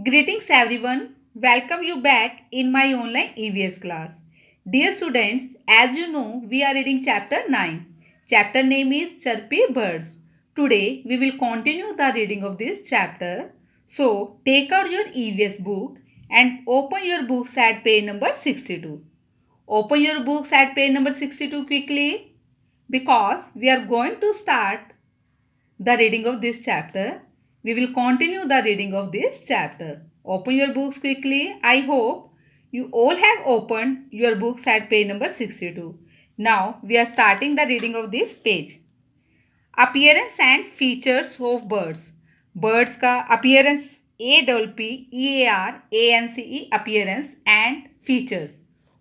Greetings everyone, welcome you back in my online EVS class. Dear students, as you know, we are reading chapter 9. Chapter name is Chirpy Birds. Today we will continue the reading of this chapter. So take out your EVS book and open your books at page number 62. Open your books at page number 62 quickly because we are going to start the reading of this chapter. We will continue the reading of this chapter. Open your books quickly. I hope you all have opened your books at page number 62. Now we are starting the reading of this page. Appearance and features of birds. Birds का appearance APPEARANCE appearance and features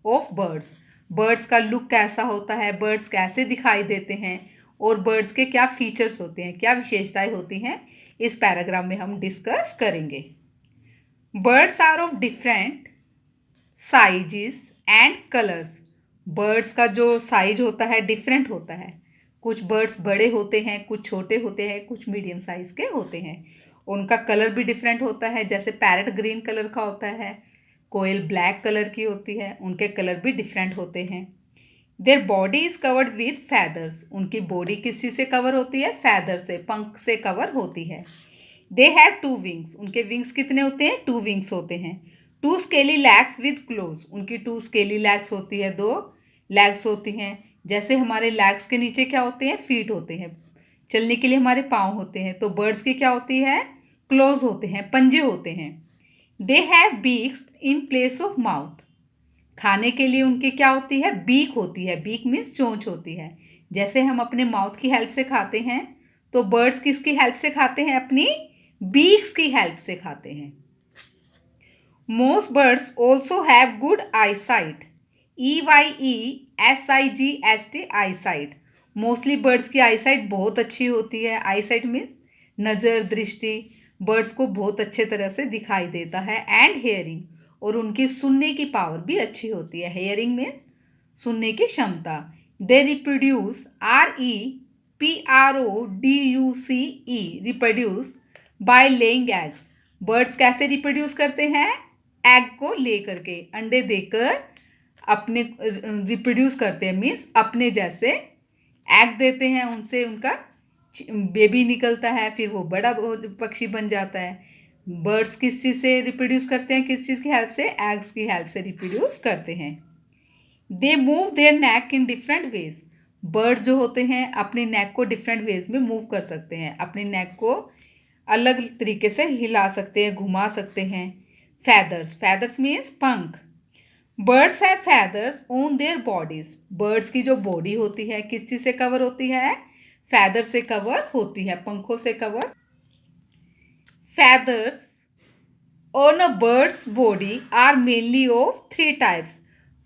of birds. Birds का look कैसा होता है, birds कैसे दिखाई देते हैं और birds के क्या features होते हैं, क्या विशेषताएं होती हैं, इस पैराग्राफ में हम डिस्कस करेंगे. Birds are of different sizes and colors. Birds का जो साइज होता है डिफरेंट होता है. कुछ बर्ड्स बड़े होते हैं, कुछ छोटे होते हैं, कुछ मीडियम साइज के होते हैं. उनका कलर भी डिफरेंट होता है. जैसे पैरट ग्रीन कलर का होता है, कोयल ब्लैक कलर की होती है. उनके कलर भी डिफरेंट होते हैं. Their body is covered with feathers. उनकी बॉडी किस चीज़ से कवर होती है? फैदर से, पंख से कवर होती है. They have 2 wings. उनके विंग्स कितने होते हैं? 2 विंग्स होते हैं. 2 स्केली लैग्स विथ क्लोज. उनकी 2 स्केली लैग्स होती है, 2 लैग्स होती हैं. जैसे हमारे लैग्स के नीचे क्या होते हैं? फीट होते हैं. चलने के लिए हमारे पाँव होते हैं. तो बर्ड्स की क्या होती है? क्लोज होते हैं, पंजे होते हैं. They have beaks in place of mouth. खाने के लिए उनकी क्या होती है? बीक होती है. बीक मीन्स चोंच होती है. जैसे हम अपने माउथ की हेल्प से खाते हैं, तो बर्ड्स किसकी हेल्प से खाते हैं? अपनी बीक्स की हेल्प से खाते हैं. Most birds also have good I site. EYESIGHT I site. Mostly birds की आई साइट बहुत अच्छी होती है. आई साइट मीन्स नज़र, दृष्टि. बर्ड्स को बहुत अच्छे तरह से दिखाई देता है. एंड हेयरिंग, और उनकी सुनने की पावर भी अच्छी होती है. हेयरिंग मीन्स सुनने की क्षमता. They reproduce REPRODUCE reproduce by laying eggs. Birds कैसे रिप्रोड्यूस करते हैं? एग को लेकर के, अंडे देकर अपने रिप्रोड्यूस करते हैं. मीन्स अपने जैसे एग देते हैं, उनसे उनका बेबी निकलता है, फिर वो बड़ा पक्षी बन जाता है. बर्ड्स किस चीज़ से रिप्रोड्यूस करते हैं? किस चीज़ की हेल्प से? एग्स की हेल्प से रिप्रोड्यूस करते हैं. They move their neck in different ways. Bird जो होते हैं अपनी नेक को डिफरेंट वेज में मूव कर सकते हैं. अपनी नेक को अलग तरीके से हिला सकते हैं, घुमा सकते हैं. फैदर्स. फैदर्स मीन्स पंख. Birds have feathers on their bodies. Birds की जो बॉडी होती है किस चीज़ से कवर होती है? फैदर से कवर होती है, पंखों से cover. Feathers on a bird's body are mainly of 3 types.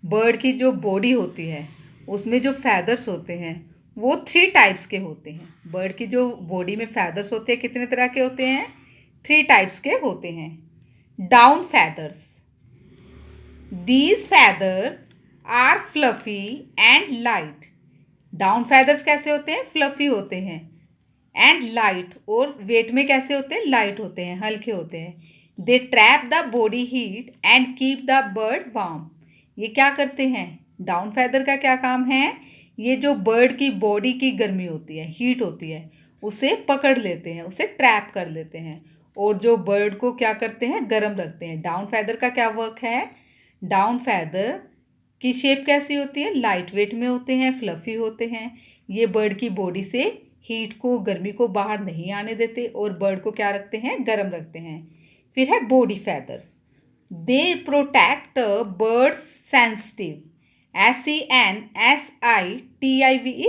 Bird की जो बॉडी होती है उसमें जो फैदर्स होते हैं वो 3 टाइप्स के होते हैं. बर्ड की जो बॉडी में फैदर्स होते हैं कितने तरह के होते हैं? 3 टाइप्स के होते हैं. Down feathers. These feathers are fluffy and light. Down feathers कैसे होते हैं? फ्लफी होते हैं. एंड लाइट, और वेट में कैसे होते हैं? लाइट होते हैं, हल्के होते हैं. They trap the body heat and keep the bird warm. ये क्या करते हैं? डाउन फैदर का क्या काम है? ये जो बर्ड की बॉडी की गर्मी होती है, हीट होती है, उसे पकड़ लेते हैं, उसे ट्रैप कर लेते हैं, और जो बर्ड को क्या करते हैं? गर्म रखते हैं. डाउन फैदर का क्या वर्क है? डाउन फैदर की शेप कैसी होती है? लाइट वेट में होते हैं, फ्लफ़ी होते हैं. ये बर्ड की बॉडी से हीट को, गर्मी को बाहर नहीं आने देते और बर्ड को क्या रखते हैं? गर्म रखते हैं. फिर है body feathers. They protect birds sensitive SENSITIVE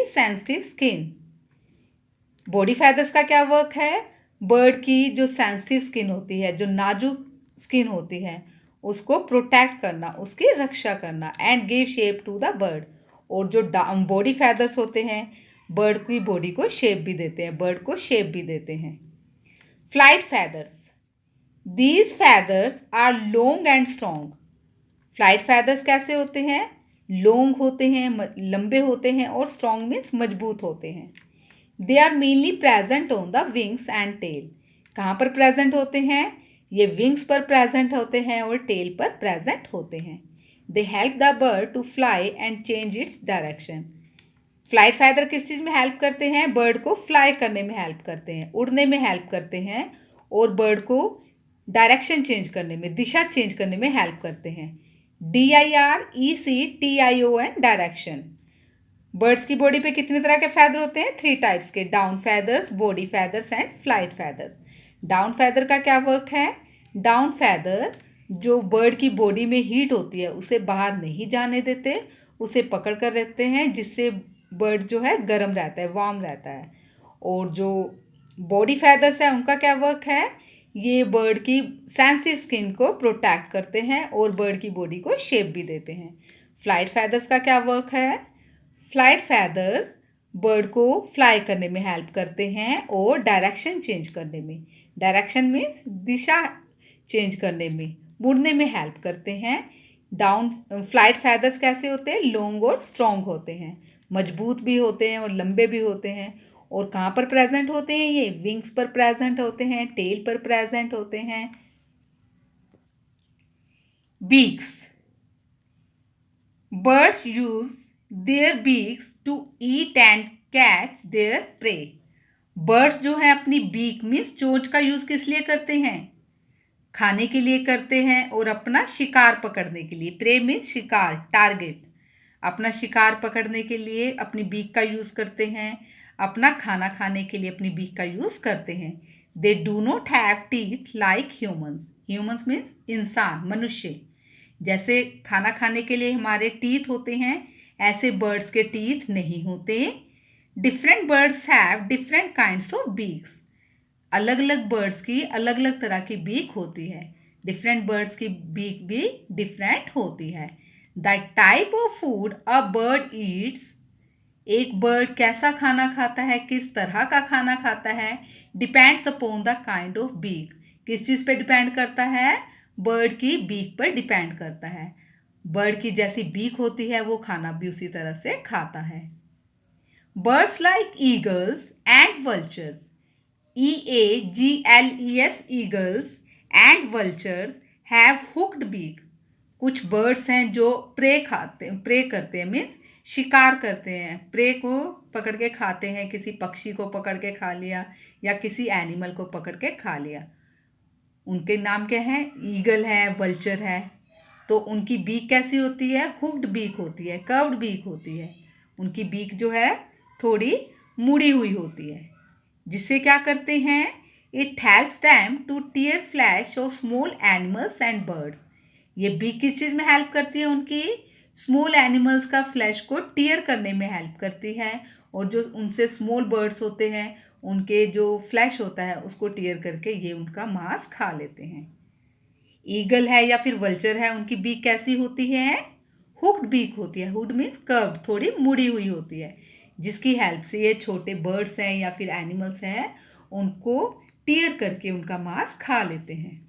sensitive skin. Body feathers का क्या वर्क है? बर्ड की जो सेंसिटिव स्किन होती है, जो नाजुक स्किन होती है, उसको प्रोटेक्ट करना, उसकी रक्षा करना. And give shape to the bird. और जो बॉडी फैदर्स होते हैं बर्ड की बॉडी को शेप भी देते हैं, बर्ड को शेप भी देते हैं. Flight feathers. These feathers are long and strong. Flight feathers कैसे होते हैं? लॉन्ग होते हैं, लंबे होते हैं, और स्ट्रॉन्ग मीन्स मजबूत होते हैं. They are mainly present on the wings and tail. कहाँ पर प्रेजेंट होते हैं? ये विंग्स पर प्रेजेंट होते हैं और टेल पर प्रेजेंट होते हैं। They help the bird to fly and change its direction. Flight feather किस चीज़ में हेल्प करते हैं? बर्ड को फ्लाई करने में हेल्प करते हैं, उड़ने में हेल्प करते हैं और बर्ड को डायरेक्शन चेंज करने में, दिशा चेंज करने में हेल्प करते हैं। DIRECTION, direction. बर्ड्स की बॉडी पे कितने तरह के फैदर होते हैं? 3 टाइप्स के, down feathers, body feathers and flight feathers. Down feather का क्या वर्क है? डाउन फैदर जो बर्ड की बॉडी में हीट होती है उसे बाहर नहीं जाने देते, उसे पकड़ कर रखते हैं, जिससे बर्ड जो है गर्म रहता है, वार्म रहता है। और जो बॉडी फैदर्स है उनका क्या वर्क है? ये बर्ड की सेंसिटिव स्किन को प्रोटेक्ट करते हैं और बर्ड की बॉडी को शेप भी देते हैं। फ्लाइट फैदर्स का क्या वर्क है? फ्लाइट फैदर्स बर्ड को फ्लाई करने में हेल्प करते हैं और डायरेक्शन चेंज करने में, डायरेक्शन मीन्स दिशा चेंज करने में, मुड़ने में हेल्प करते हैं। डाउन फ्लाइट फैदर्स कैसे होते हैं? लॉन्ग और स्ट्रॉन्ग होते हैं, मजबूत भी होते हैं और लंबे भी होते हैं। और कहाँ पर प्रेजेंट होते हैं? ये विंग्स पर प्रेजेंट होते हैं, टेल पर प्रेजेंट होते हैं। Beaks. Birds use their beaks to eat and catch their prey. Birds जो है अपनी बीक मीन्स चोंच का यूज किस लिए करते हैं? खाने के लिए करते हैं और अपना शिकार पकड़ने के लिए। प्रे मीन्स शिकार, टारगेट। अपना शिकार पकड़ने के लिए अपनी बीक का यूज़ करते हैं, अपना खाना खाने के लिए अपनी बीक का यूज़ करते हैं। They do not have teeth like humans. Humans means इंसान, मनुष्य। जैसे खाना खाने के लिए हमारे टीथ होते हैं, ऐसे बर्ड्स के टीथ नहीं होते। Different birds have different kinds of beaks. अलग अलग बर्ड्स की अलग अलग तरह की बीक होती है। डिफरेंट बर्ड्स की बीक भी डिफरेंट होती है। The type of food a bird Yeats. एक बर्ड कैसा खाना खाता है, किस तरह का खाना खाता है, depends upon the kind of beak. किस चीज़ पे डिपेंड करता है? बर्ड की बीक पर डिपेंड करता है। बर्ड की जैसी बीक होती है वो खाना भी उसी तरह से खाता है। Birds like eagles and vultures. EAGLES, eagles and vultures have hooked beak. कुछ बर्ड्स हैं जो प्रे करते हैं, मीन्स शिकार करते हैं, प्रे को पकड़ के खाते हैं, किसी पक्षी को पकड़ के खा लिया या किसी एनिमल को पकड़ के खा लिया। उनके नाम क्या हैं? ईगल है, वल्चर है। तो उनकी बीक कैसी होती है? हुक्ड बीक होती है, कर्व्ड बीक होती है। उनकी बीक जो है थोड़ी मुड़ी हुई होती है, जिससे क्या करते हैं? It helps them to tear flesh of small animals and birds. ये बीक किस चीज़ में हेल्प करती है? उनकी स्मॉल एनिमल्स का फ्लैश को टीयर करने में हेल्प करती है, और जो उनसे स्मॉल बर्ड्स होते हैं उनके जो फ्लैश होता है उसको टीयर करके ये उनका मांस खा लेते हैं। ईगल है या फिर वल्चर है, उनकी बीक कैसी होती है? हुक्ड बीक होती है। हुक्ड मीन्स कर्व्ड, थोड़ी मुड़ी हुई होती है, जिसकी हेल्प से ये छोटे बर्ड्स हैं या फिर एनिमल्स हैं उनको टीयर करके उनका मांस खा लेते हैं।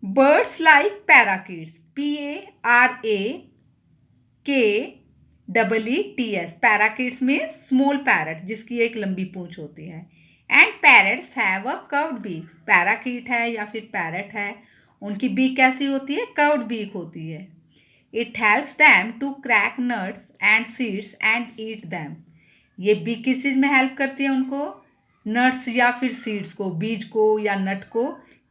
Birds like parakeets. PARAKEETS। Parakeets में स्मॉल पैरट जिसकी एक लंबी पूंछ होती है। And parrots have a curved beak. Parakeet है या फिर पैरट है, उनकी बीक कैसी होती है? कर्व्ड बीक होती है। It helps them to crack nuts and seeds and eat them. ये बीक किस चीज़ में हेल्प करती है उनको? नट्स या फिर सीड्स को, बीज को या नट को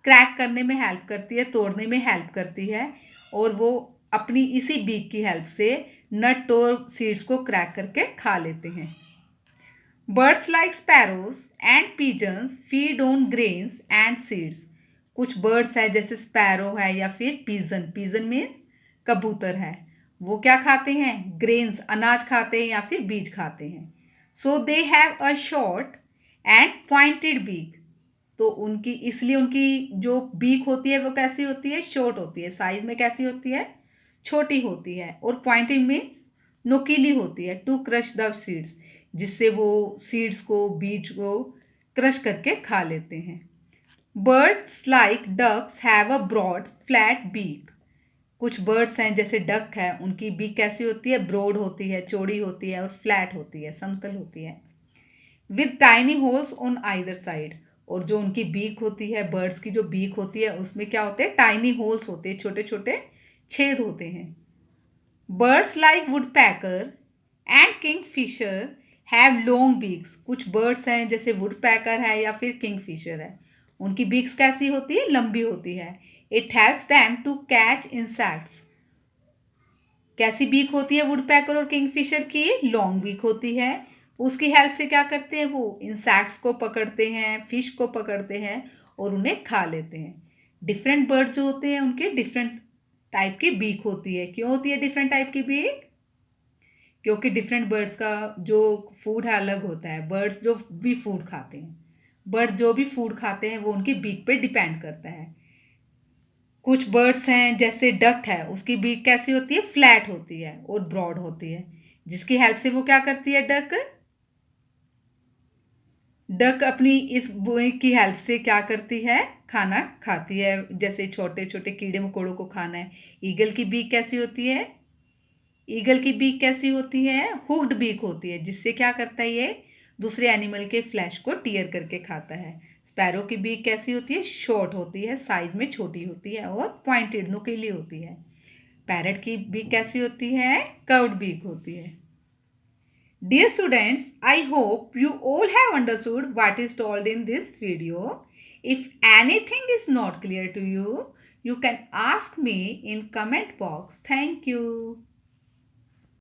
क्रैक करने में हेल्प करती है, तोड़ने में हेल्प करती है, और वो अपनी इसी बीक की हेल्प से नट और सीड्स को क्रैक करके खा लेते हैं। Birds like sparrows and pigeons feed on grains and seeds. कुछ बर्ड्स है जैसे स्पैरो है या फिर पिजन। पिजन मीन्स कबूतर है, वो क्या खाते हैं? ग्रेन्स, अनाज खाते हैं या फिर बीज खाते हैं। So they have a short and pointed beak. तो उनकी इसलिए उनकी जो बीक होती है वो कैसी होती है? शॉर्ट होती है। साइज में कैसी होती है? छोटी होती है। और पॉइंटेड मीन्स नुकीली होती है, टू क्रश द सीड्स, जिससे वो सीड्स को, बीज को क्रश करके खा लेते हैं। Birds like ducks have a broad flat beak. कुछ बर्ड्स हैं जैसे डक है, उनकी बीक कैसी होती है? ब्रॉड होती है, चौड़ी होती है और फ्लैट होती है, समतल होती है। With tiny holes on either side. और जो उनकी बीक होती है, बर्ड्स की जो बीक होती है उसमें क्या होते हैं, टाइनी होल्स होते हैं, छोटे छोटे छेद होते हैं। Birds like woodpecker and Kingfisher have long beaks. कुछ बर्ड्स हैं जैसे वुडपैकर है या फिर किंगफिशर है, उनकी बीक्स कैसी होती है, लंबी होती है। It helps them to catch insects. कैसी बीक होती है वुडपैकर और किंगफिशर की, लॉन्ग बीक होती है। उसकी हेल्प से क्या करते हैं, वो इंसेक्ट्स को पकड़ते हैं, फिश को पकड़ते हैं और उन्हें खा लेते हैं। डिफरेंट बर्ड जो होते हैं उनके डिफरेंट टाइप की बीक होती है। क्यों होती है डिफरेंट टाइप की बीक? क्योंकि डिफरेंट बर्ड्स का जो फूड है अलग होता है। बर्ड्स जो भी फूड खाते हैं, बर्ड जो भी फूड खाते हैं वो उनकी बीक पे डिपेंड करता है। कुछ बर्ड्स हैं जैसे डक है, उसकी बीक कैसी होती है, फ्लैट होती है और ब्रॉड होती है, जिसकी हेल्प से वो क्या करती है, डक डक अपनी इस बीक की हेल्प से क्या करती है, खाना खाती है। जैसे छोटे छोटे कीड़े मकोड़ों को खाना है। ईगल की बीक कैसी होती है, ईगल की बीक कैसी होती है, हुक्ड बीक होती है, जिससे क्या करता है ये दूसरे एनिमल के फ्लैश को टीयर करके खाता है। स्पैरो की बीक कैसी होती है, शॉर्ट होती है, साइज में छोटी होती है और पॉइंटेड नुकीली होती है। पैरट की बीक कैसी होती है, कर्व्ड बीक होती है। Dear students, I hope you all have understood what is told in this video. If anything is not clear to you, you can ask me in comment box. Thank you.